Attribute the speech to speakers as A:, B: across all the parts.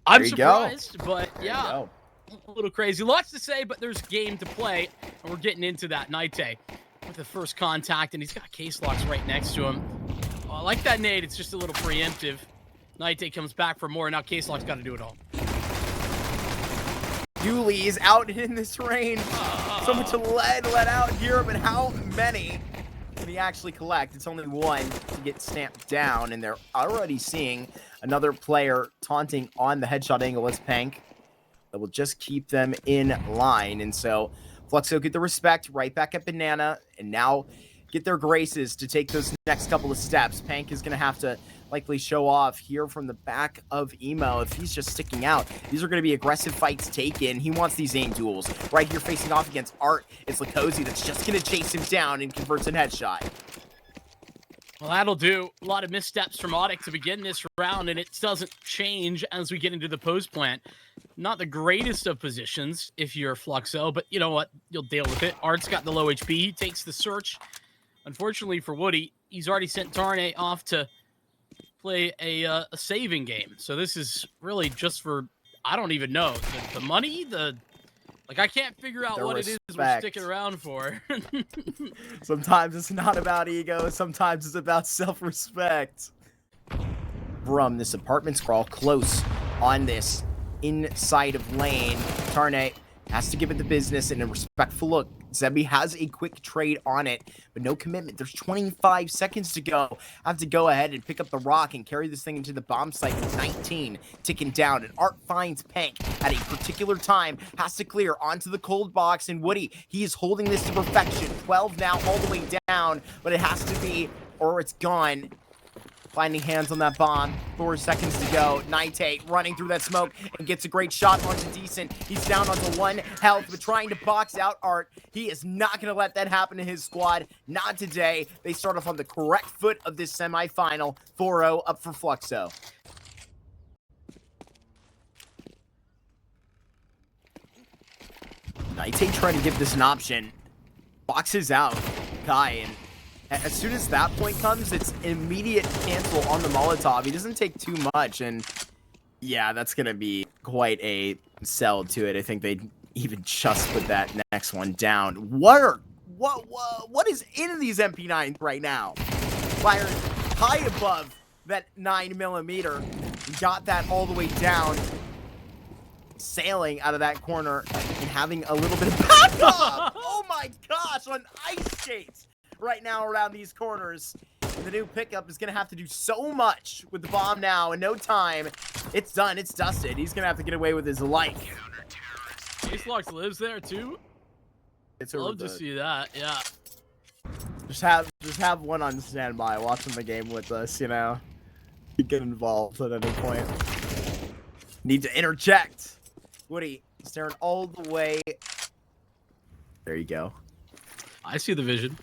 A: I'm surprised, but yeah, a little crazy. Lots to say, but there's game to play, and we're getting into that. Nite with the first contact, and he's got case locks right next to him. Oh, I like that nade. It's just a little preemptive. Nite comes back for more, and now case lock's got to do it all.
B: Dooley's out in this range. So much lead let out here, but how many can he actually collect? It's only one to get stamped down, and they're already seeing another player taunting on the headshot angle as Pank. That will just keep them in line, and so Fluxo get the respect right back at Banana, and now get their graces to take those next couple of steps. Pank is going to have to likely show off here from the back of Emo if he's just sticking out. These are going to be aggressive fights taken. He wants these aim duels. Right here facing off against Art, it's Lakozy that's just going to chase him down and converts a headshot.
A: Well, that'll do. A lot of missteps from ODDIK to begin this round, and it doesn't change as we get into the post plant. Not the greatest of positions if you're Fluxo, but you know what? You'll deal with it. Art's got the low HP. He takes the search. Unfortunately for Woody, he's already sent Tarnay off to play a saving game. So this is really just for, I don't even know, the money, like I can't figure out what it is we're sticking around for.
B: Sometimes it's not about ego, sometimes it's about self-respect. From this apartment scrawl close on this inside of lane, Tarnay has to give it the business and a respectful look. Zebi has a quick trade on it, but no commitment. There's 25 seconds to go. Have to go ahead and pick up the rock and carry this thing into the bomb site with 19 ticking down. And Art finds Pank at a particular time, has to clear onto the cold box. And Woody, he is holding this to perfection. 12 now all the way down, but it has to be or it's gone. Finding hands on that bomb. 4 seconds to go. Nite running through that smoke and gets a great shot onto Decent. He's down onto 1 health, but trying to box out Art. He is not going to let that happen to his squad. Not today. They start off on the correct foot of this semifinal. 4-0 up for Fluxo. Nite trying to give this an option. Boxes out Kai, and as soon as that point comes, it's immediate cancel on the Molotov. He doesn't take too much, and yeah, that's going to be quite a sell to it. I think they even just put that next one down. What is in these MP9s right now? Firing high above that 9mm. Got that all the way down. Sailing out of that corner and having a little bit of backup. Oh my gosh, on ice skates. Right now around these corners. The new pickup is going to have to do so much with the bomb now in no time. It's done. It's dusted. He's going to have to get away with his life.
A: Case Locks lives there too.
B: It's
A: love to see that. Yeah.
B: Just have one on standby watching the game with us, you know. You get involved at any point. Need to interject. Woody staring all the way. There you go.
A: I see the vision.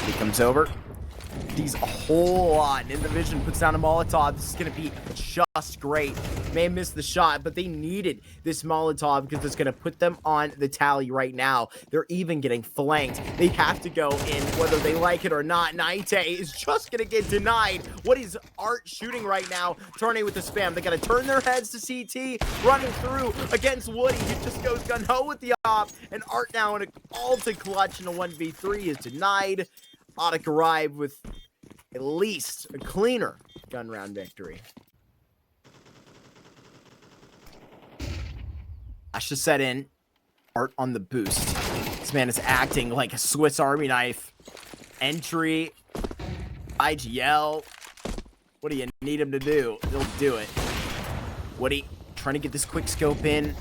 B: He comes over. He's a whole lot in the vision. Puts down a Molotov. This is going to be just great. May have missed the shot, but they needed this Molotov because it's going to put them on the tally right now. They're even getting flanked. They have to go in whether they like it or not. Nite is just going to get denied. What is Art shooting right now? Tarnay with the spam. They got to turn their heads to CT. Running through against Woody. He just goes gun-ho with the op. And Art now in an all-to-clutch in a 1v3 is denied. ODDIK arrived with at least a cleaner gun round victory. Flash to set in. Art on the boost. This man is acting like a Swiss Army knife. Entry. IGL. What do you need him to do? He'll do it. Woody trying to get this quick scope in.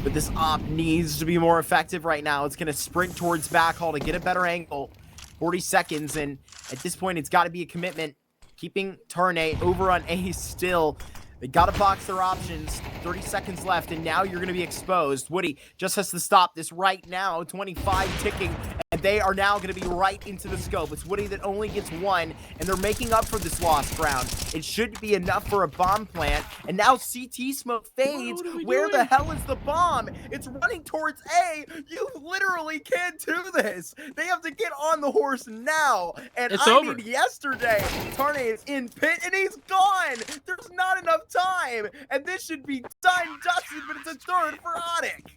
B: But this op needs to be more effective right now. It's going to sprint towards backhaul to get a better angle. 40 seconds, and at this point, it's got to be a commitment. Keeping Tarnay over on A still. They got to box their options. 30 seconds left, and now you're going to be exposed. Woody just has to stop this right now. 25 ticking, and they are now going to be right into the scope. It's Woody that only gets one, and they're making up for this lost ground. It should be enough for a bomb plant, and now CT smoke fades. Where the hell is the bomb? It's running towards A. You literally can't do this. They have to get on the horse now, and
A: It's
B: I
A: over.
B: mean yesterday, Tarnay is in pit, and he's gone. There's not enough time, and this should be done, dusted, but it's a third for ODDIK.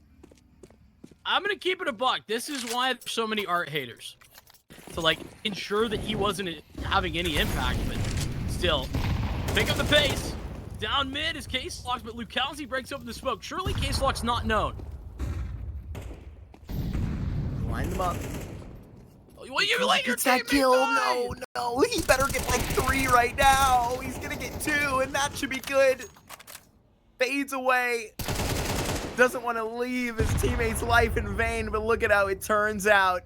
A: I'm gonna keep it a buck. This is why there's so many art haters. To like ensure that he wasn't having any impact, but still, pick up the pace. Down mid is K-Slox, but Lucalzi breaks open the smoke. Surely K-Slox not known.
B: Line them up.
A: Well, you let your
B: Gets that
A: teammate
B: kill.
A: die.
B: No, he better get like 3 right now. He's gonna get 2, and that should be good. Fades away. Doesn't want to leave his teammate's life in vain, but look at how it turns out.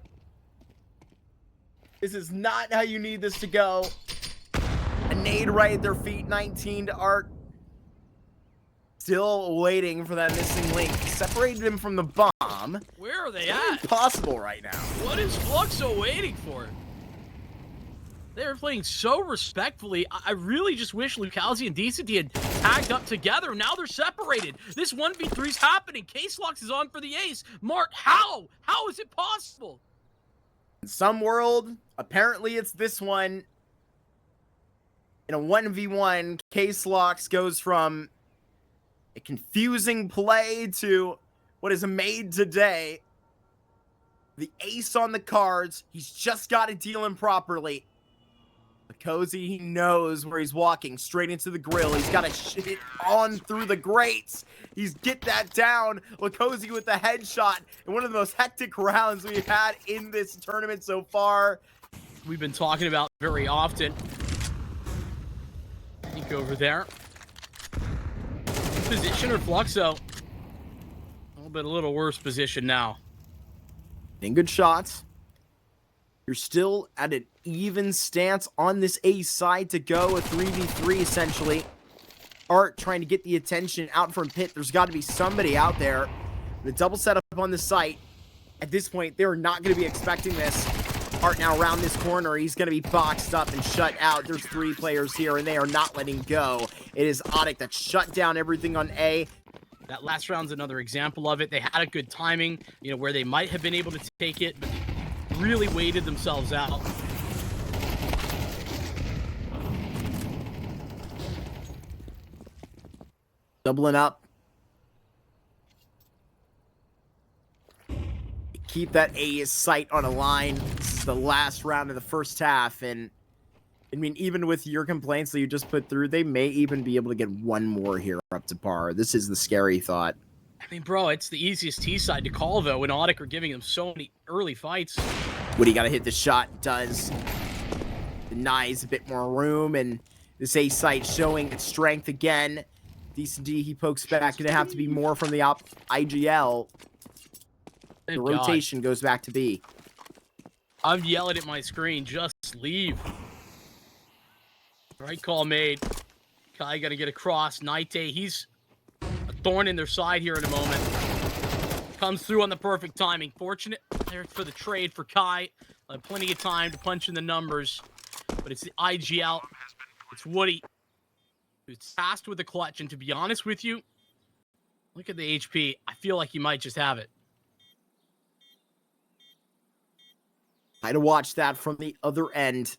B: This is not how you need this to go. A nade right at their feet, 19 to Art. Still waiting for that missing link. Separated him from the bomb.
A: Where are they
B: It's
A: at?
B: impossible right now.
A: What is Fluxo waiting for? They're playing so respectfully. I really just wish Lucalzi and DESEMPREGUEIDOS had tagged up together. Now they're separated. This 1v3 is happening. K-Slox is on for the ace. Mark, how? How is it possible?
B: In some world, apparently it's this one. In a 1v1, K-Slox goes from a confusing play to what is made today. The ace on the cards. He's just got to deal him properly. Cozy, he knows where he's walking, straight into the grill. He's got to shit on through the grates. He's get that down. Lacozy with the headshot in one of the most hectic rounds we've had in this tournament so far.
A: We've been talking about very often. Peek over there. Position or Fluxo? A little worse position now.
B: In good shots. You're still at an even stance on this A side to go, a 3v3 essentially. Art trying to get the attention out from pit. There's got to be somebody out there. The double setup on the site. At this point, they're not going to be expecting this. Art now around this corner. He's going to be boxed up and shut out. There's 3 players here, and they are not letting go. It is ODDIK that shut down everything on A.
A: That last round's another example of it. They had a good timing, you know, where they might have been able to take it, but they really waited themselves out.
B: Doubling up. Keep that A sight on a line. This is the last round of the first half, and I mean, even with your complaints that you just put through, they may even be able to get one more here up to par. This is the scary thought.
A: I mean, bro, it's the easiest T side to call, though, when ODDIK are giving them so many early fights.
B: Woody got to hit the shot. Does. Denies a bit more room, and this A site showing its strength again. D, he pokes back. Gonna have to be more from the IGL. The rotation goes back to B.
A: I'm yelling at my screen, just leave. Right call made. Kai got to get across. Night, he's a thorn in their side here in a moment. Comes through on the perfect timing. Fortunate there for the trade for Kai. Plenty of time to punch in the numbers. But it's the IGL. It's Woody, who's tasked with the clutch. And to be honest with you, look at the HP. I feel like he might just have it.
B: Try to watch that from the other end.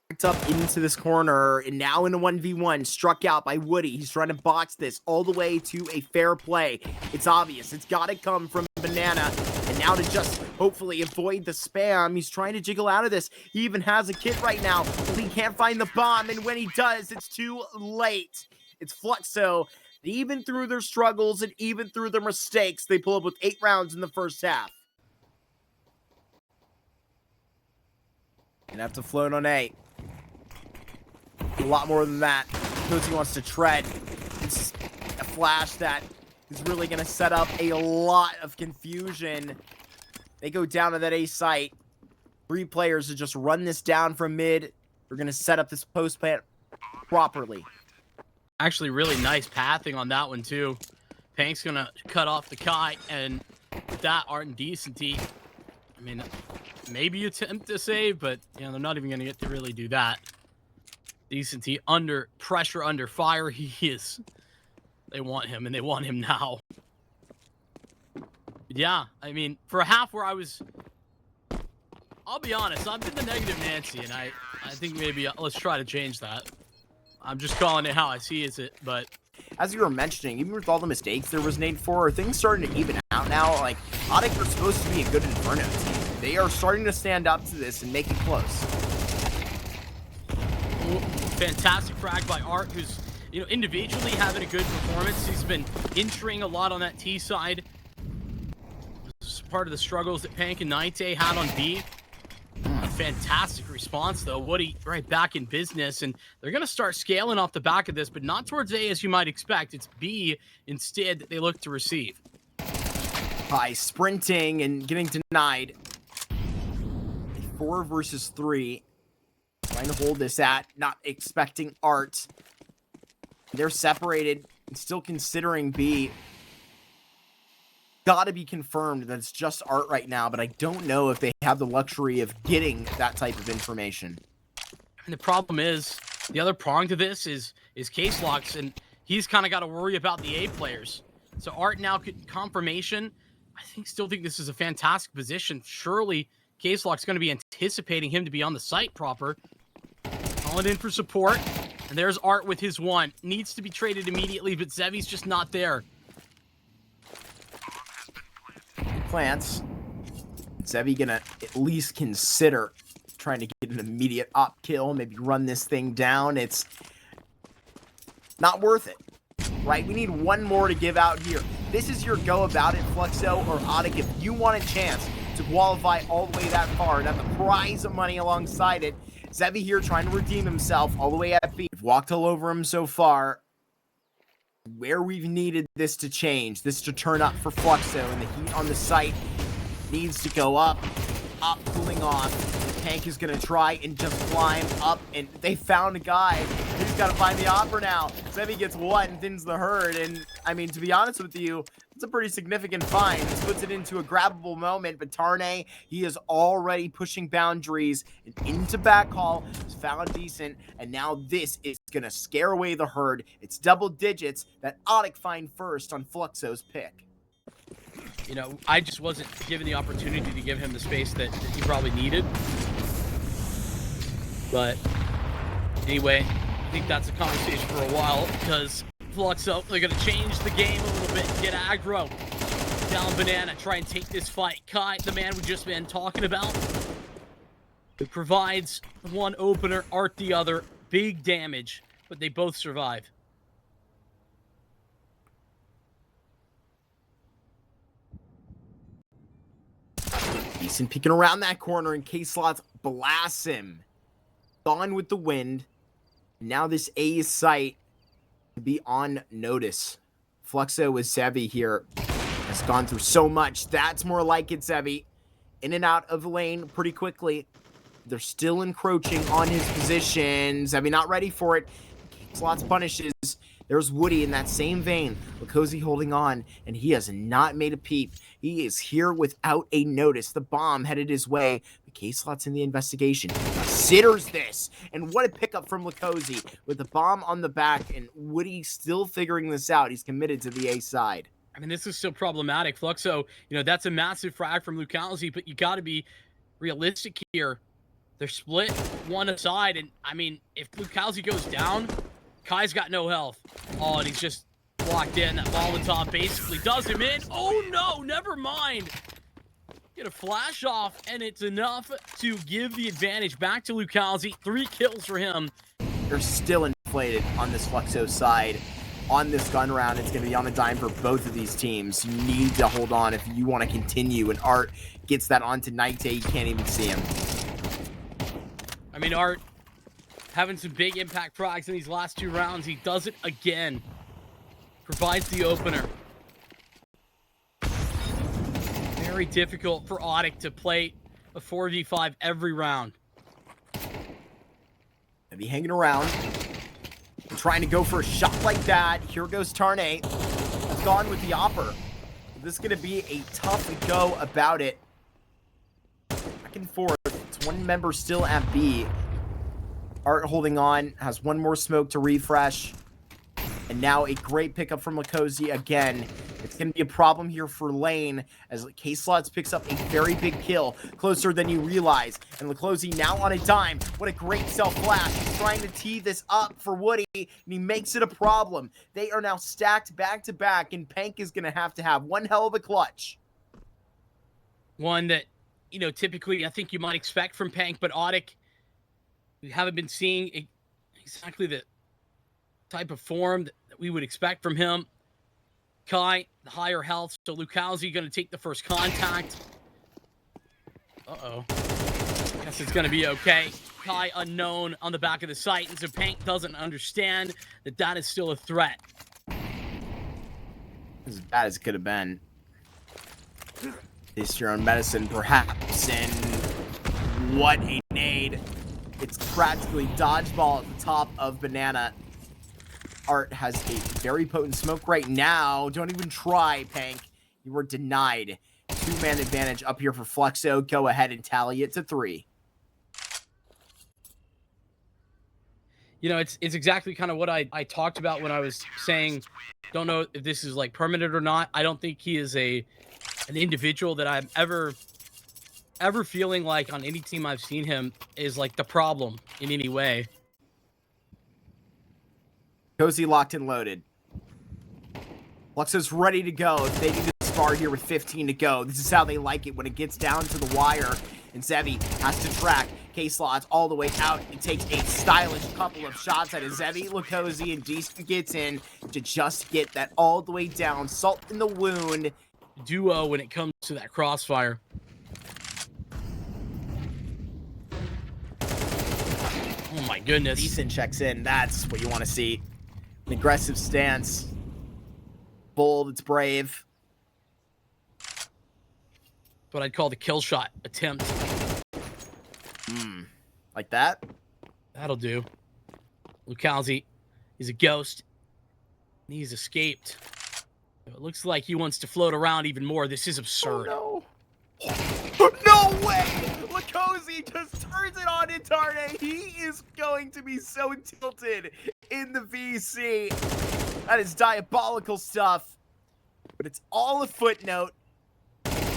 B: Backed up into this corner, and now in a 1v1, struck out by Woody. He's trying to box this all the way to a fair play. It's obvious. It's got to come from Banana. And now to just hopefully avoid the spam, he's trying to jiggle out of this. He even has a kit right now, but he can't find the bomb, and when he does, it's too late. It's Fluxo. Even through their struggles and even through their mistakes, they pull up with 8 rounds in the first half. Gonna have to float on A. A lot more than that. Cozy wants to tread. It's a flash that is really going to set up a lot of confusion. They go down to that A site. 3 players to just run this down from mid. We're going to set up this post plant properly.
A: Actually, really nice pathing on that one, too. Pank's going to cut off the Kai, and with that, Art and Decency I mean, maybe attempt to save, but you know, they're not even going to get to really do that. Decency under pressure, under fire. He is. They want him, and they want him now. Yeah, I mean, for a half where I was, I'll be honest, I've been the negative Nancy, and I think maybe let's try to change that. I'm just calling it how I see it, but
B: as you were mentioning, even with all the mistakes there was made for, are things starting to even out now? Like, ODDIK are supposed to be a good Inferno team. They are starting to stand up to this and make it close.
A: Fantastic frag by Art, who's, you know, individually having a good performance. He's been entering a lot on that T side. This is part of the struggles that Pank and Nighty had on B. A fantastic response, though. Woody right back in business, and they're going to start scaling off the back of this, but not towards A as you might expect. It's B instead that they look to receive.
B: By sprinting and getting denied. 4 versus 3. Trying to hold this at, not expecting Art. They're separated and still considering B. Gotta be confirmed that it's just Art right now, but I don't know if they have the luxury of getting that type of information.
A: And the problem is, the other prong to this is Case Locks, and he's kind of got to worry about the A players. So Art now confirmation. I still think this is a fantastic position. Surely Case Lock's going to be anticipating him to be on the site proper. Calling in for support. And there's Art with his one. Needs to be traded immediately, but Zevi's just not there.
B: Plants. Zevi gonna at least consider trying to get an immediate op kill, maybe run this thing down. It's not worth it, right? We need one more to give out here. This is your go about it, Fluxo or ODDIK. If you want a chance to qualify all the way that far and have the prize of money alongside it, Zevi here trying to redeem himself all the way at B. We've walked all over him so far. Where we've needed this to change, this to turn up for Fluxo, and the heat on the site needs to go up, cooling off. The tank is going to try and just climb up, and they found a guy. He's got to find the opera now. Zevi gets one, thins the herd, and I mean, to be honest with you, it's a pretty significant find. This puts it into a grabbable moment, but Tarnay, he is already pushing boundaries and into backhaul. He's found decent, and now this is going to scare away the herd. It's double digits that ODDIK find first on Fluxo's pick.
A: You know, I just wasn't given the opportunity to give him the space that he probably needed. But anyway, I think that's a conversation for a while, because Fluxo, they're going to change the game a little bit, get aggro. Down Banana, try and take this fight. Kai, the man we've just been talking about, who provides one opener, Art the other. Big damage, but they both survive.
B: Decent peeking around that corner, and K-Slots blasts him. Gone with the wind. Now this A site to be on notice. Fluxo with Zevi here has gone through so much. That's more like it, Zevi. In and out of the lane pretty quickly. They're still encroaching on his position. Zevi not ready for it. Slots punishes. There's Woody in that same vein. Lakozy holding on, and he has not made a peep. He is here without a notice. The bomb headed his way. The K-Slot's in the investigation. Considers this, and what a pickup from Lakozy with the bomb on the back, and Woody still figuring this out. He's committed to the A side.
A: I mean, this is still problematic. Fluxo, you know, that's a massive frag from Lakozy, but you got to be realistic here. They're split one aside, and I mean, if Lakozy goes down, Kai's got no health. Oh, and he's just blocked in. That Molotov basically does him in. Oh, no, never mind. Get a flash off, and it's enough to give the advantage back to Lakozy. 3 kills for him.
B: They're still inflated on this Fluxo side. On this gun round, it's going to be on a dime for both of these teams. You need to hold on if you want to continue, and Art gets that onto Nighty. You can't even see him.
A: I mean, Art having some big impact frags in these last 2 rounds. He does it again. Provides the opener. Very difficult for ODDIK to play a 4v5 every round.
B: They'll be hanging around. Trying to go for a shot like that. Here goes Tarnay. He's gone with the Opper. This is going to be a tough go about it. back and forth. It's one member still at B. Art holding on, has one more smoke to refresh. And now a great pickup from Lakosi again. It's going to be a problem here for Lane as K-Slots picks up a very big kill, closer than you realize. And Lakosi now on a dime. What a great self-flash. He's trying to tee this up for Woody, and he makes it a problem. They are now stacked back-to-back, and Pank is going to have one hell of a clutch.
A: One that, you know, typically I think you might expect from Pank, but ODDIK, we haven't been seeing exactly the type of form that we would expect from him. Kai, the higher health, so Lukowski going to take the first contact. Uh-oh. Guess it's going to be okay. Kai unknown on the back of the site, and so Pank doesn't understand that that is still a threat.
B: As bad as it could have been. Taste your own medicine, perhaps, and what a nade. It's practically dodgeball at the top of Banana. Art has a very potent smoke right now. Don't even try, Pank. You were denied. 2-man advantage up here for Fluxo. Go ahead and tally it to 3.
A: You know, it's exactly kind of what I talked about when I was saying, don't know if this is like permanent or not. I don't think he is an individual that I'm ever feeling like on any team I've seen him is like the problem in any way.
B: Cozy locked and loaded. Fluxo's ready to go. If they need to spar here with 15 to go, this is how they like it when it gets down to the wire. And Zevi has to track K-Slots all the way out. He takes a stylish couple of shots at Zevi, Lakosi, and Decent gets in to just get that all the way down. Salt in the wound.
A: Duo when it comes to that crossfire. Oh my goodness.
B: Decent checks in. That's what you want to see. An aggressive stance. Bold, it's brave.
A: What I'd call the kill shot attempt.
B: Like that?
A: That'll do. Lukowski is a ghost. He's escaped. It looks like he wants to float around even more. This is absurd.
B: Oh, no. No way! Lakosi just turns it on Intarne. He is going to be so tilted in the VC. That is diabolical stuff. But it's all a footnote.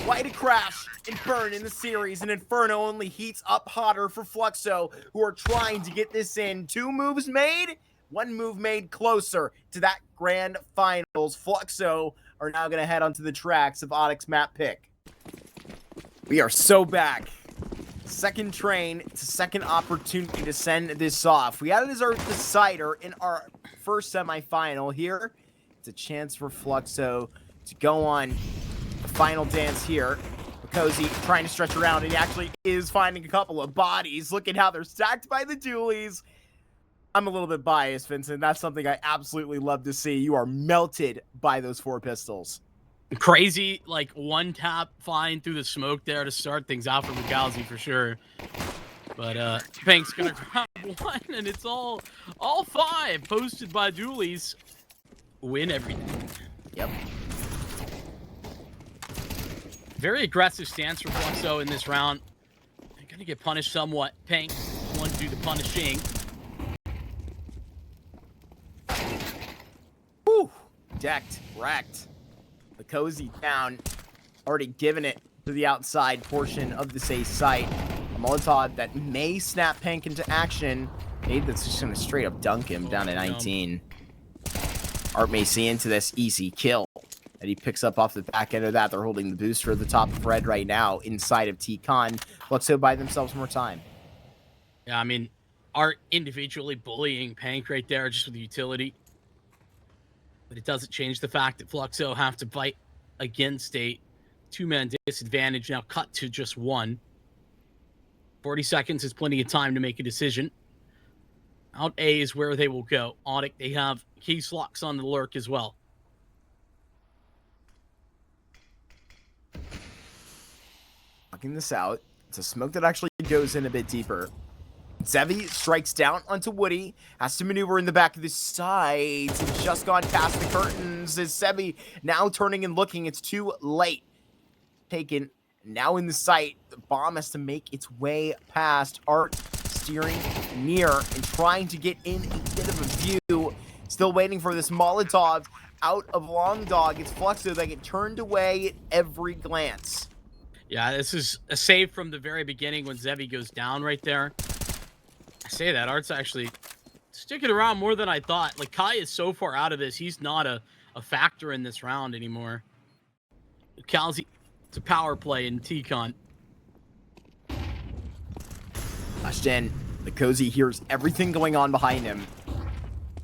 B: Quite a crash and burn in the series, and Inferno only heats up hotter for Fluxo, who are trying to get this in. 2 moves made, 1 move made closer to that grand finals. Fluxo are now going to head onto the tracks of ODDIK's map pick. We are so back. Second train to second opportunity to send this off. We had it as our decider in our first semifinal. Here, it's a chance for Fluxo to go on the final dance here. Cozy trying to stretch around, and he actually is finding a couple of bodies. Look at how they're stacked by the dualies. I'm a little bit biased, Vincent. That's something I absolutely love to see. You are melted by those 4 pistols.
A: Crazy, like, one tap find through the smoke there to start things out for Lukowski for sure. But Pank's gonna grab 1, and it's all 5 posted by dualies. Win everything.
B: Yep.
A: Very aggressive stance for Fluxo in this round. They're gonna get punished somewhat. Pank wants to do the punishing.
B: Whew. Decked, wrecked. The Cozy down, already given it to the outside portion of this A site. A Molotov that may snap Pank into action. Maybe that's just gonna straight up dunk him down to 19. Art may see into this easy kill that he picks up off the back end of that. They're holding the booster at the top of red right now inside of T-Con. Fluxo buy themselves more time.
A: Yeah, I mean, Art individually bullying Pank right there just with the utility. But it doesn't change the fact that Fluxo have to fight against a 2-man disadvantage, now cut to just 1. 40 seconds is plenty of time to make a decision. Out A is where they will go. ODDIK, they have K-Slots on the lurk as well.
B: Knocking this out. It's a smoke that actually goes in a bit deeper. Zevi strikes down onto Woody, has to maneuver in the back of the sides. He's just gone past the curtains. Is Zevi now turning and looking? It's too late. Taken. now in the site. The bomb has to make its way past. Art steering near and trying to get in a bit of a view. Still waiting for this Molotov out of Long Dog. It's Fluxo that get turned away at every glance.
A: Yeah, this is a save from the very beginning when Zevi goes down right there. I say that, Art's actually sticking around more than I thought. Like, Kai is so far out of this, he's not a factor in this round anymore. Calzi, it's a power play in T-Con.
B: Flashed in. Lukosi hears everything going on behind him.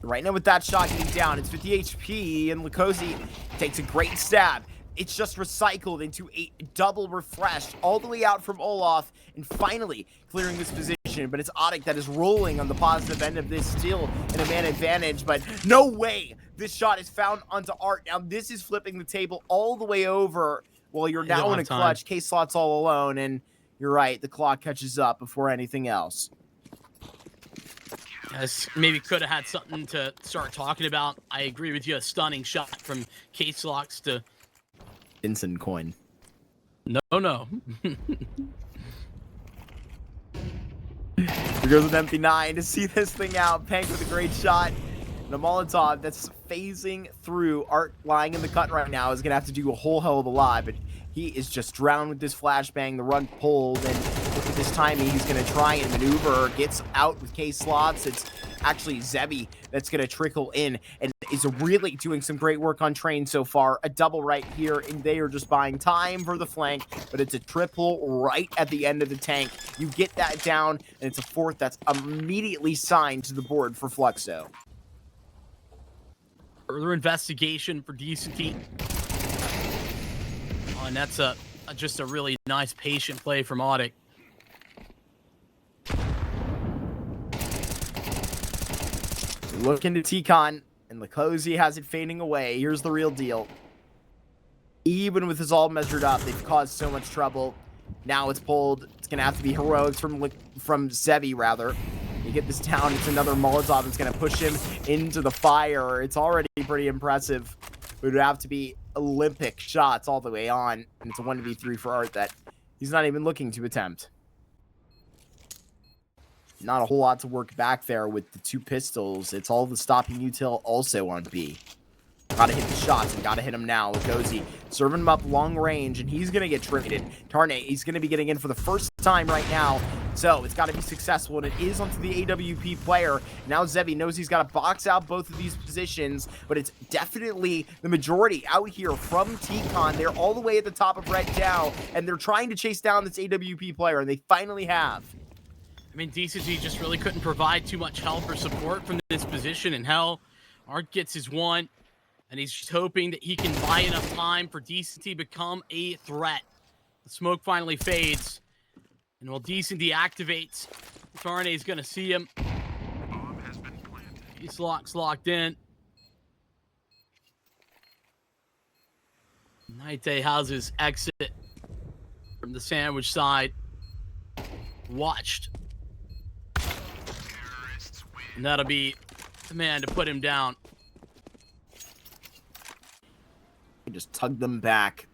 B: Right now with that shot getting down, it's 50 HP, and Lukosi takes a great stab. It's just recycled into a double refresh all the way out from Olaf, and finally clearing this position. But it's ODDIK that is rolling on the positive end of this, still in a man advantage, but no way this shot is found onto Art. Now this is flipping the table all the way over. Well, you're now in a clutch. K-Slot's all alone, and you're right, the clock catches up before anything else.
A: Yes, maybe could have had something to start talking about. I agree with you. A stunning shot from K-Slots to
B: Vincent Coin.
A: No.
B: Here goes an empty 9 to see this thing out. Pank with a great shot. And a Molotov that's phasing through. Art lying in the cut right now is going to have to do a whole hell of a lot, but he is just drowned with this flashbang. The run pulled, and look at this timing. He's going to try and maneuver. Gets out with K-Slots. It's actually Zebi that's going to trickle in and is really doing some great work on Train so far. A double right here, and they are just buying time for the flank, but it's a triple right at the end of the tank. You get that down, and it's a fourth that's immediately signed to the board for Fluxo.
A: Further investigation for Decency. Oh, and that's just a really nice patient play from ODDIK.
B: Look into T-Con, and Lukosi has it fading away. Here's the real deal. Even with this all measured up, they've caused so much trouble. Now it's pulled. It's going to have to be heroics from Zevi, rather. You get this down, it's another Molotov that's going to push him into the fire. It's already pretty impressive. It would have to be Olympic shots all the way on. And it's a 1v3 for Art that he's not even looking to attempt. Not a whole lot to work back there with the 2 pistols. It's all the stopping util also on B. Gotta hit the shots and gotta hit him now. Lukosi serving him up long range, and he's gonna get traded. Tarnate, he's gonna be getting in for the first time right now. So it's gotta be successful, and it is onto the AWP player. Now Zevi knows he's gotta box out both of these positions, but it's definitely the majority out here from T-Con. They're all the way at the top of Red Dow, and they're trying to chase down this AWP player, and they finally have.
A: I mean, DCG just really couldn't provide too much help or support from this position, and hell, Art gets his one, and he's just hoping that he can buy enough time for Decency to become a threat. The smoke finally fades, and while Decency activates, Tarnate's gonna see him. He's locked in. Naite has his exit from the sandwich side. Watched. And that'll be the man to put him down.
B: He just tugged them back.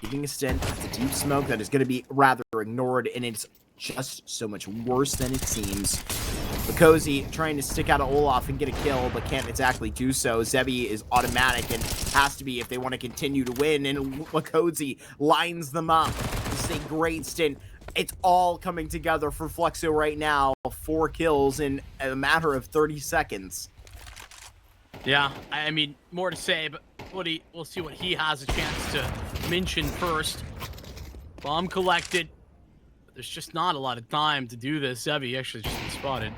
B: Giving a stint at the deep smoke that is going to be rather ignored, and it's just so much worse than it seems. Lukosi trying to stick out of Olaf and get a kill, but can't exactly do so. Zebi is automatic and has to be if they want to continue to win, and Lukosi lines them up. This is a great stint. It's all coming together for Fluxo right now. 4 kills in a matter of 30 seconds.
A: Yeah, I mean, more to say, but we'll see what he has a chance to mention first. Bomb collected. But there's just not a lot of time to do this. Zevi actually just been spotted.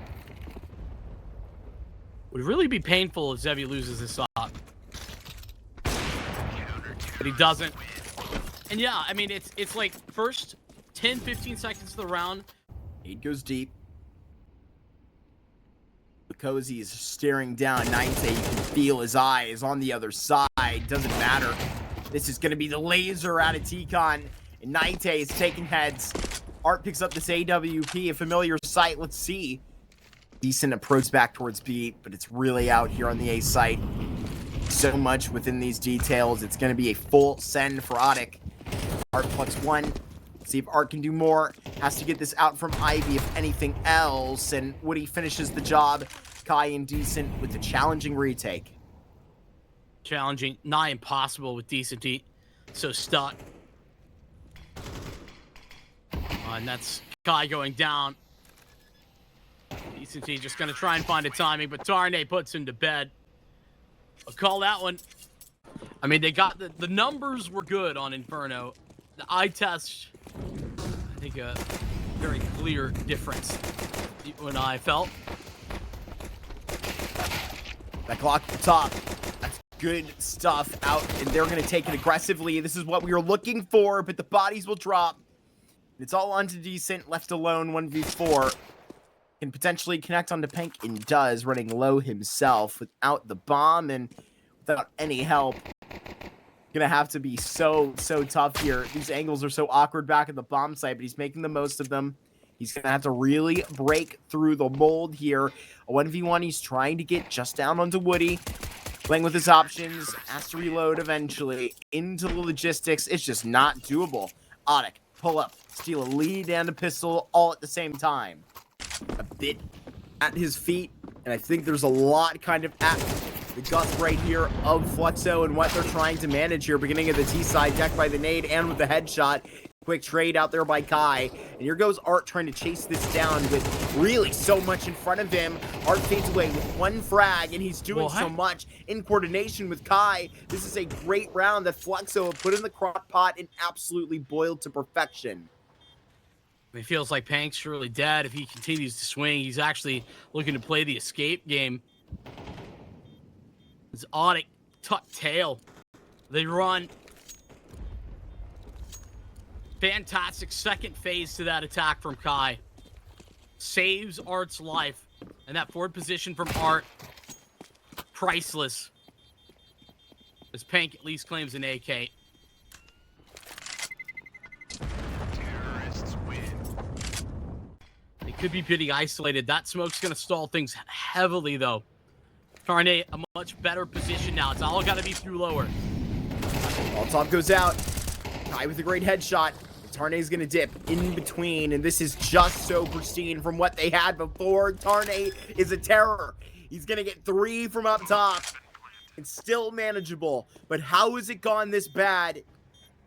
A: Would really be painful if Zevi loses this op. But he doesn't. And yeah, I mean, it's like first 10-15 seconds of the round.
B: He goes deep. Lukosi is staring down. Naite, you can feel his eyes on the other side. Doesn't matter. This is going to be the laser out of T-Con. And Naite is taking heads. Art picks up this AWP, a familiar sight. Let's see. Decent approach back towards B, but it's really out here on the A site. so much within these details. It's going to be a full send for ODDIK. Art +1. See if Art can do more. Has to get this out from Ivy if anything else. And Woody finishes the job. Kai and Decent with the challenging retake.
A: Challenging, not impossible with Decent. So stuck. And that's Kai going down. Decent just going to try and find a timing, but Tarnay puts him to bed. I'll call that one. I mean, they got the numbers were good on Inferno. The eye test, I think a very clear difference when I felt.
B: That Glock at the top. That's good stuff out, and they're going to take it aggressively. This is what we were looking for, but the bodies will drop. It's all onto Decent, left alone, 1v4. Can potentially connect onto Pink, and does, running low himself without the bomb and without any help. Gonna have to be so tough here. These angles are so awkward back at the bomb site, but he's making the most of them. He's gonna have to really break through the mold here. A 1v1, he's trying to get just down onto Woody. Playing with his options, has to reload eventually. Into the logistics, it's just not doable. ODDIK, pull up, steal a lead and a pistol all at the same time. A bit at his feet, and I think there's a lot kind of at the gust right here of Fluxo and what they're trying to manage here. Beginning of the T side, decked by the nade and with the headshot. Quick trade out there by Kai. And here goes Art trying to chase this down with really so much in front of him. Art fades away with one frag, and he's doing so much in coordination with Kai. This is a great round that Fluxo put in the crock pot and absolutely boiled to perfection.
A: It feels like Pank's really dead. If he continues to swing, he's actually looking to play the escape game. It's ODDIK, tuck tail. They run. Fantastic second phase to that attack from Kai. Saves Art's life. And that forward position from Art, priceless. As Pank at least claims an AK. They could be pretty isolated. That smoke's going to stall things heavily, though. Tarnay, a much better position now. It's all got to be through lower.
B: All top goes out. Kai with a great headshot. Tarnay's going to dip in between, and this is just so pristine from what they had before. Tarnay is a terror. He's going to get 3 from up top. It's still manageable, but how has it gone this bad?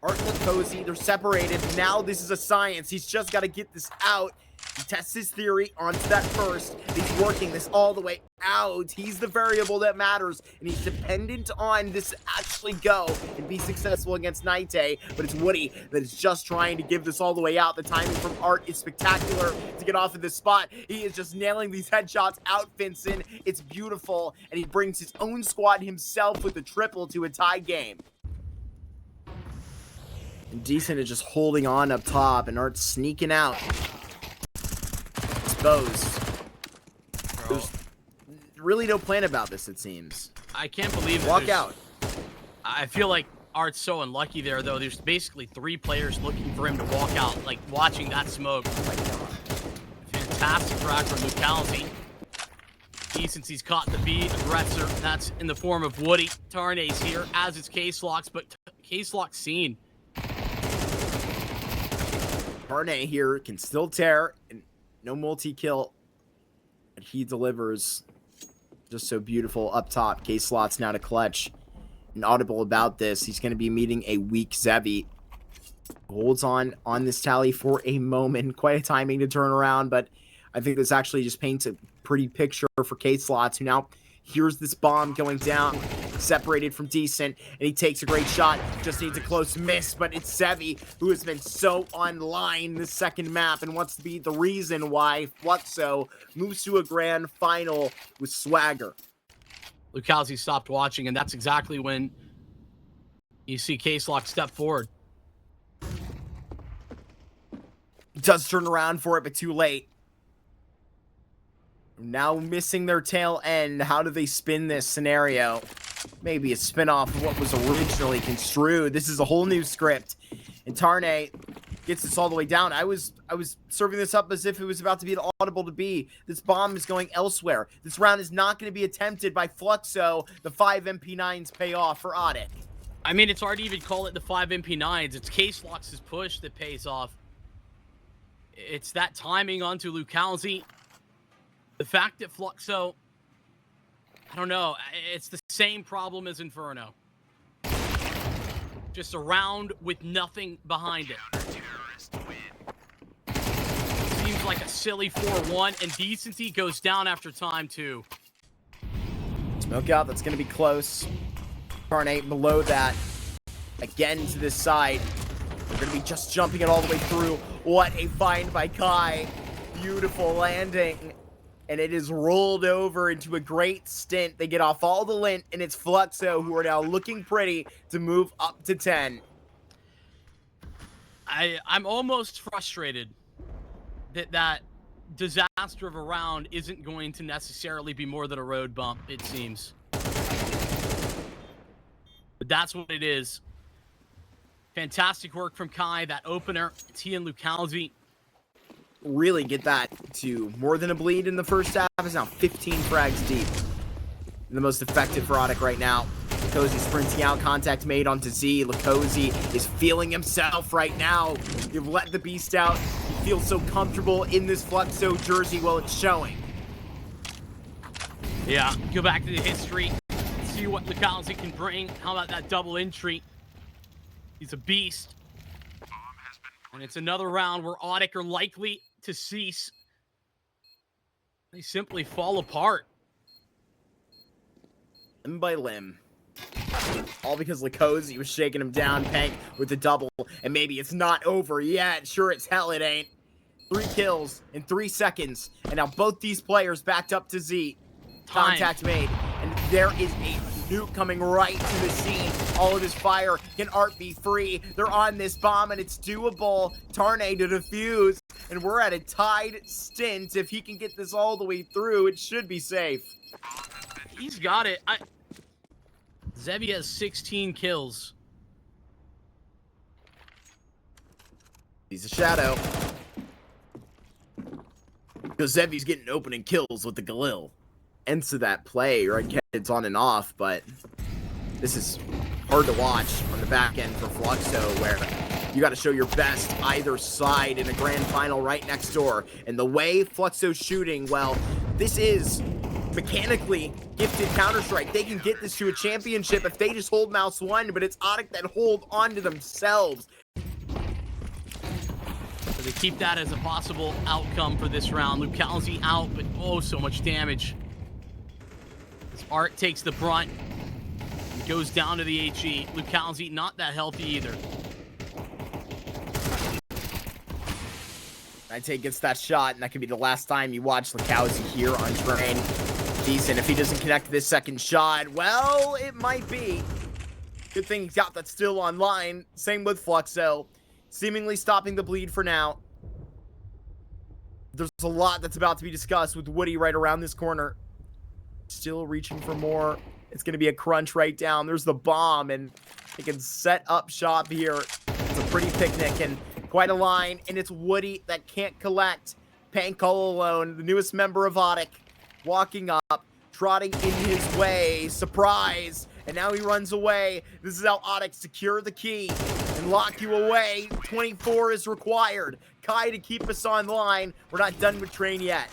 B: Art and Cozy, they're separated. Now this is a science. He's just got to get this out. He tests his theory onto that first. He's working this all the way out. He's the variable that matters, and he's dependent on this to actually go and be successful against Nighte. But it's Woody that is just trying to give this all the way out. The timing from Art is spectacular to get off of this spot. He is just nailing these headshots out, Vincent. It's beautiful, and he brings his own squad himself with the triple to a tie game. And Decent is just holding on up top, and Art's sneaking out. Exposed. There's really no plan about this, it seems.
A: I can't believe it.
B: Walk out.
A: I feel like Art's so unlucky there, though. There's basically 3 players looking for him to walk out, like watching that smoke.
B: Oh my God.
A: Fantastic frag from Lucalzi. Since he's caught the B aggressor, that's in the form of Woody. Tarnay's here, as is Case Locks, but Case Lock's seen.
B: Tarnay here can still tear, and no multi-kill, but he delivers just so beautiful up top. K-Slot's now to clutch. And audible about this, he's going to be meeting a weak Zevi. Holds on this tally for a moment. Quite a timing to turn around, but I think this actually just paints a pretty picture for K-Slots, who now hears this bomb going down, separated from Decent, and he takes a great shot. Just needs a close miss, but it's Zevi, who has been so online this second map and wants to be the reason why Fluxo moves to a grand final with swagger.
A: Lucalzi stopped watching, and that's exactly when you see Case Lock step forward.
B: Does turn around for it, but too late. Now missing their tail end. How do they spin this scenario? Maybe a spin-off of what was originally construed. This is a whole new script. And Tarnay gets this all the way down. I was serving this up as if it was about to be an audible to be. This bomb is going elsewhere. This round is not going to be attempted by Fluxo. The 5 MP9s pay off for ODDIK.
A: I mean, it's hard to even call it the 5 MP9s. It's K-Slox's push that pays off. It's that timing onto Lucalzi. The fact that Fluxo, I don't know, it's the same problem as Inferno. Just a round with nothing behind it. Seems like a silly 4-1, and Decency goes down after time, too.
B: Smoke out, that's going to be close. Carnate below that. Again to this side. They're going to be just jumping it all the way through. What a find by Kai. Beautiful landing. And it is rolled over into a great stint. They get off all the lint, and it's Fluxo who are now looking pretty to move up to 10.
A: I'm almost frustrated that disaster of a round isn't going to necessarily be more than a road bump, it seems. But that's what it is. Fantastic work from Kai, that opener. T and Lucalzi.
B: Really get that to more than a bleed in the first half. Is now 15 frags deep. The most effective for ODDIK right now. Lakozy sprinting out, contact made onto Z. Lakozy is feeling himself right now. You've let the beast out. He feels so comfortable in this Fluxo jersey. Well, it's showing.
A: Yeah, go back to the history. See what Lakozy can bring. How about that double entry? He's a beast. And it's another round where ODDIK are likely to cease. They simply fall apart.
B: Limb by limb. All because Lakozy was shaking him down, Pank with the double. And maybe it's not over yet. Sure as hell it ain't. 3 kills in 3 seconds. And now both these players backed up to Z. Contact made. And there is a nuke coming right to the scene. All of this fire. Can Art be free? They're on this bomb and it's doable. Tarnay to defuse. And we're at a tied stint. If he can get this all the way through, it should be safe.
A: He's got it. Zevi has 16 kills.
B: He's a shadow. Because Zevi's getting opening kills with the Galil. Ends to that play, right? It's on and off, but this is hard to watch on the back end for Fluxo, where you got to show your best either side in a grand final right next door. And the way Fluxo's shooting, well, this is mechanically gifted Counter-Strike. They can get this to a championship if they just hold mouse 1, but it's ODDIK that hold on to themselves.
A: So they keep that as a possible outcome for this round. Lucalzi out, but oh, so much damage. As Art takes the brunt. He goes down to the HE. Lucalzi not that healthy either.
B: Nite gets that shot, and that could be the last time you watch Lucalzi here on Train. Decent. If he doesn't connect this second shot, well, it might be. Good thing he's got that still online. Same with Fluxo. Seemingly stopping the bleed for now. There's a lot that's about to be discussed with Woody right around this corner. Still reaching for more. It's going to be a crunch right down. There's the bomb, and they can set up shop here. It's a pretty picnic and quite a line, and it's Woody that can't collect. Pank all alone, the newest member of ODDIK, walking up, trotting in his way. Surprise! And now he runs away. This is how ODDIK secure the key and lock you away. 24 is required. Kai to keep us online. We're not done with Train yet.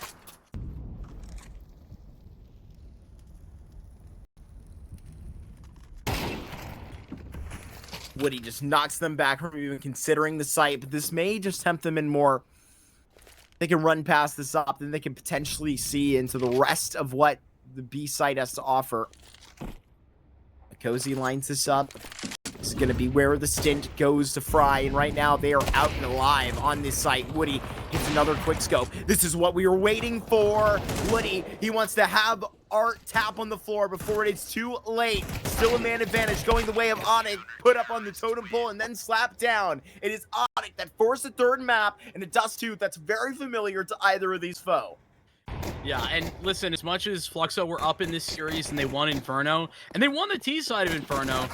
B: Woody just knocks them back from even considering the site, but this may just tempt them in more. They can run past this up, then they can potentially see into the rest of what the B site has to offer. Cozy lines this up. This is going to be where the stint goes to Fry, and right now they are out and alive on this site. Woody gets another quick scope. This is what we were waiting for. Woody, he wants to have Art tap on the floor before it's too late. Still a man advantage going the way of ODDIK. Put up on the totem pole and then slap down. It is ODDIK that forced a third map and a dust tooth that's very familiar to either of these foes.
A: Yeah, and listen, as much as Fluxo were up in this series and they won Inferno, and they won the T side of Inferno,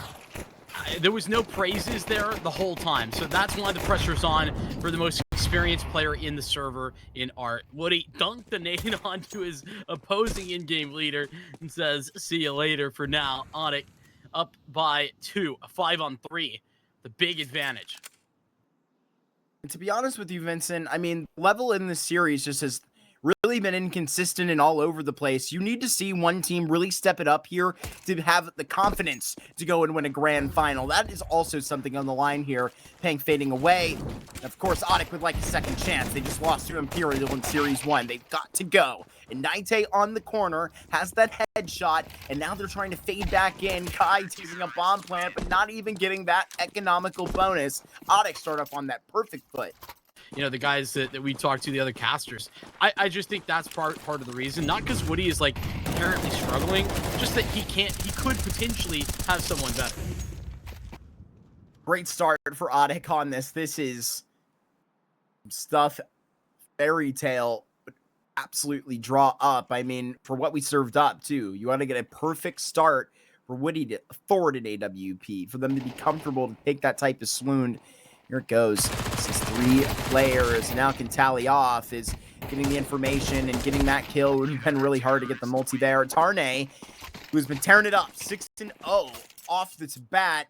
A: there was no praises there the whole time. So that's why the pressure's on for the most experienced player in the server in Art. Woody dunked the nade onto his opposing in-game leader and says, see you later for now. ODDIK up by 2, a 5-on-3. The big advantage.
B: And to be honest with you, Vincent, I mean, level in this series just has really been inconsistent and all over the place. You need to see one team really step it up here to have the confidence to go and win a grand final. That is also something on the line here. Pang fading away. Of course, ODDIK would like a second chance. They just lost to Imperial in Series 1. They've got to go. And Naite on the corner has that headshot, and now they're trying to fade back in. Kai teasing a bomb plant, but not even getting that economical bonus. ODDIK start up on that perfect foot.
A: You know, the guys that we talked to, the other casters. I just think that's part of the reason. Not because Woody is, like, apparently struggling, just that he could potentially have someone better.
B: Great start for ODDIK on this. This is stuff, fairy tale, but absolutely draw up. I mean, for what we served up, too. You want to get a perfect start for Woody to forward an AWP, for them to be comfortable to take that type of swoon. Here it goes. This is 3 players. Now can tally off. Is getting the information and getting that kill. It would have been really hard to get the multi there. Tarnay, who's been tearing it up. 6-0 off the bat.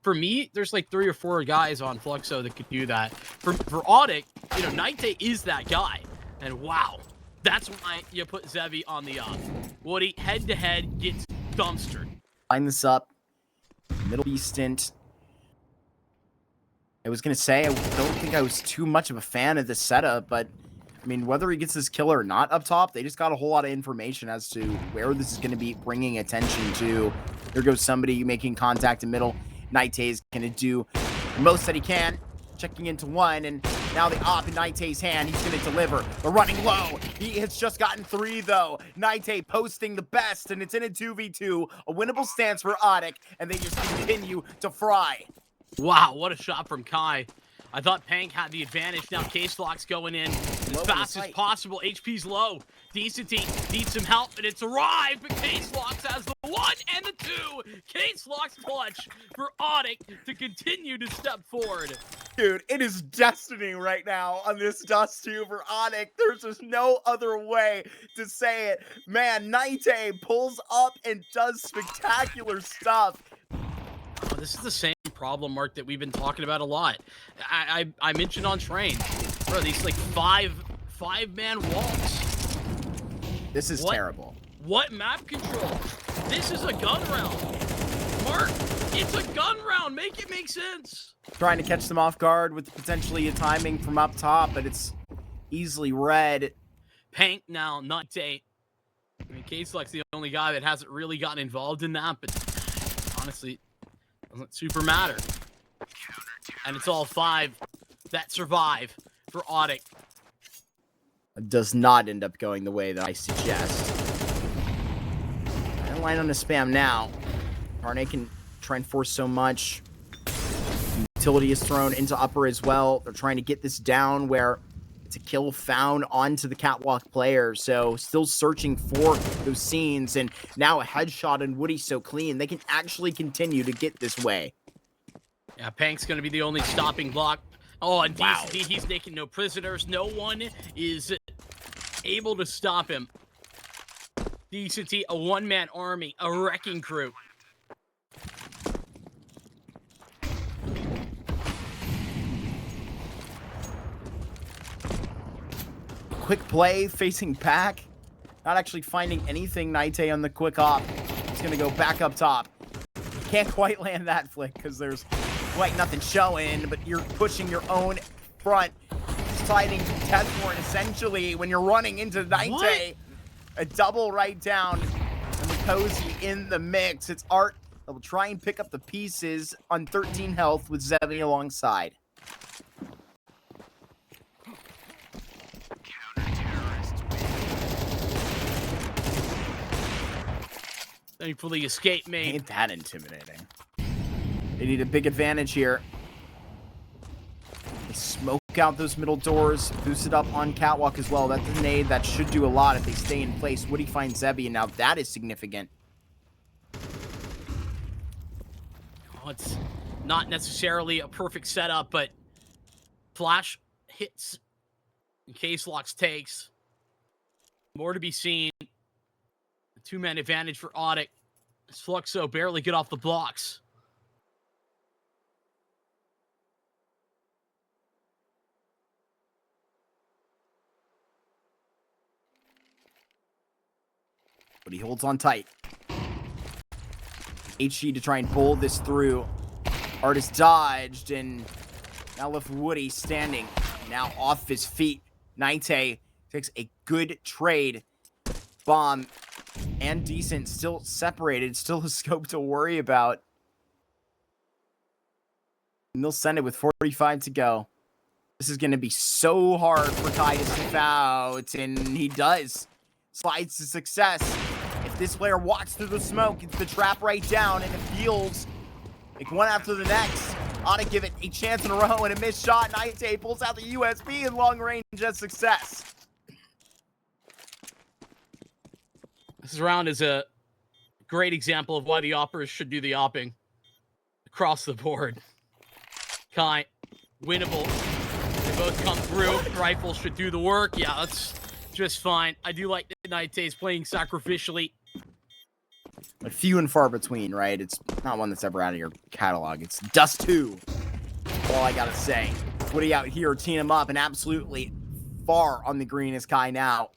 A: For me, there's like 3 or 4 guys on Fluxo that could do that. For ODDIK, you know, Naite is that guy. And wow, that's why you put Zevi on the off. Woody, head-to-head, gets dumpstered.
B: Line this up. Middle B stint. I was going to say, I don't think I was too much of a fan of this setup, but, I mean, whether he gets this kill or not up top, they just got a whole lot of information as to where this is going to be bringing attention to. There goes somebody making contact in middle. Naite is going to do the most that he can, checking into 1, and now the op in Naite's hand. He's going to deliver. They're running low. He has just gotten 3, though. Naite posting the best, and it's in a 2v2. A winnable stance for ODDIK, and they just continue to fry.
A: Wow, what a shot from Kai. I thought Pank had the advantage. Now K-Slock's going in as fast as possible. HP's low. Decency needs some help, and it's arrived, but K-Slox has the 1 and the 2. K-Slox clutch for ODDIK to continue to step forward.
B: Dude, it is destiny right now on this Dust 2 for ODDIK. There's just no other way to say it. Man, Naite pulls up and does spectacular stuff.
A: Oh, this is the same problem, Mark, that we've been talking about a lot. I mentioned on train, bro, these like five-man walls.
B: This is terrible.
A: What map control? This is a gun round. Mark, it's a gun round. Make it make sense.
B: Trying to catch them off guard with potentially a timing from up top, but it's easily read.
A: Pank now, not Tate. I mean, K-Sluck's the only guy that hasn't really gotten involved in that, but honestly, doesn't super matter. And it's all 5 that survive for ODDIK.
B: It does not end up going the way that I suggest. I line on the spam now. Tarnay can try and force so much. Utility is thrown into upper as well. They're trying to get this down where it's a kill found onto the catwalk player. So still searching for those scenes, and now a headshot and Woody so clean. They can actually continue to get this way.
A: Yeah, Pank's going to be the only stopping block. Oh, and
B: wow.
A: DCD, he's taking no prisoners. No one is able to stop him. DCT, a one-man army, a wrecking crew.
B: Quick play facing back. Not actually finding anything. Naite on the quick op. He's going to go back up top. Can't quite land that flick because there's quite nothing showing, but you're pushing your own front, sliding Tethborn essentially when you're running into Naite. A double right down, and with Cozy in the mix. It's Art that will try and pick up the pieces on 13 health with Zevi alongside.
A: Thankfully, escape made.
B: Ain't that intimidating. They need a big advantage here. They smoke out those middle doors, boost it up on catwalk as well. That's a nade that should do a lot if they stay in place. Woody finds Zebi, and now that is significant.
A: it's not necessarily a perfect setup, but flash hits and case locks takes. More to be seen. A two-man advantage for ODDIK. As Fluxo barely get off the blocks.
B: But he holds on tight. HG to try and bowl this through. Artist dodged and now left Woody standing. Now off his feet. Naite takes a good trade. Bomb and Decent still separated. Still a scope to worry about. And they'll send it with 45 to go. This is going to be so hard for Kai to sniff out. And he does. Slides to success. If this player walks through the smoke, it's the trap right down, and it feels like one after the next. Ought to give it a chance in a row, and a missed shot. Naite pulls out the USB in long range as success.
A: This round is a great example of why the oppers should do the opping across the board. Kai, winnable. They both come through. Rifles should do the work. Yeah, that's just fine. I do like that Naite's playing sacrificially.
B: But few and far between, right? It's not one that's ever out of your catalog. It's Dust 2. All I gotta say. Woody out here teeing him up, and absolutely far on the green is Kai now.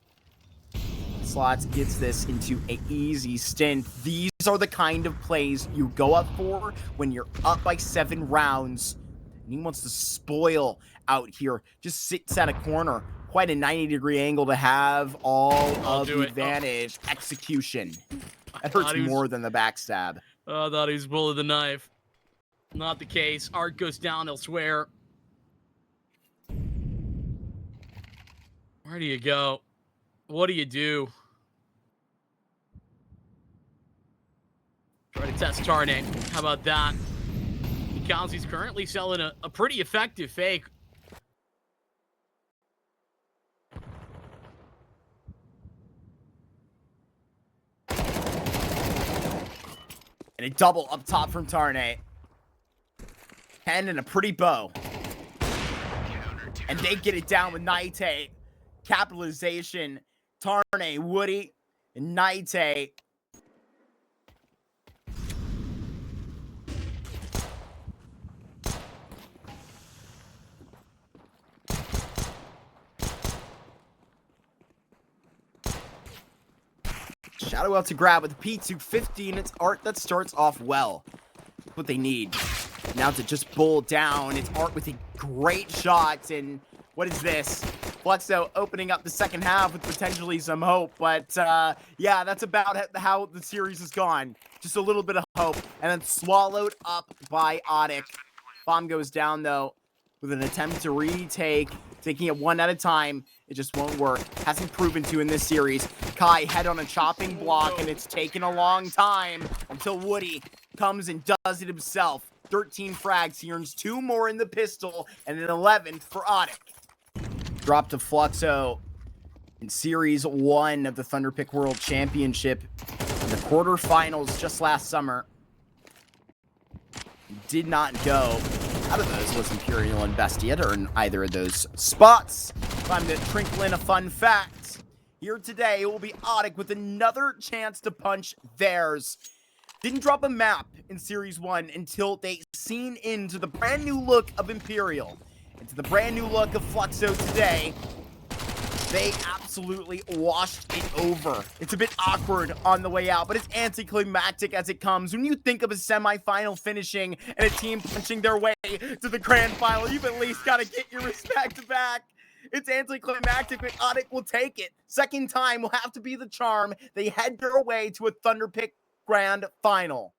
B: Slots gets this into an easy stint. These are the kind of plays you go up for when you're up by 7 rounds. And he wants to spoil out here. Just sits at a corner. Quite a 90-degree angle to have all of the advantage. Execution. That hurts more than the backstab.
A: I thought he was pulling the knife. Not the case. Art goes down elsewhere. Where do you go? What do you do? Try to test Tarnay. How about that? Mikauzi's currently selling a pretty effective fake.
B: And a double up top from Tarnay. 10 and a pretty bow. And they get it down with Naite. Capitalization. Tarnay, Woody, and Naite. Shadow out to grab with P250, and it's Art that starts off well. What they need. Now to just bowl down. It's Art with a great shot, and what is this? Fluxo opening up the second half with potentially some hope, but yeah, that's about how the series has gone. Just a little bit of hope, and then swallowed up by ODDIK. Bomb goes down, though, with an attempt to retake, taking it one at a time. It just won't work. Hasn't proven to in this series. Kai head on a chopping block, and it's taken a long time until Woody comes and does it himself. 13 frags. He earns 2 more in the pistol, and an 11th for ODDIK. Drop to Fluxo in Series 1 of the Thunderpick World Championship in the quarterfinals just last summer. Did not go. Out of those was Imperial and BESTIA to earn either of those spots. Time to trinkle in a fun fact. Here today will be ODDIK with another chance to punch theirs. Didn't drop a map in Series 1 until they seen into the brand new look of Imperial. Into the brand new look of Fluxo today. They absolutely washed it over. It's a bit awkward on the way out, but it's anticlimactic as it comes. When you think of a semifinal finishing and a team punching their way to the grand final, you've at least got to get your respect back. It's anticlimactic, but ODDIK will take it. Second time will have to be the charm. They head their way to a Thunderpick grand final.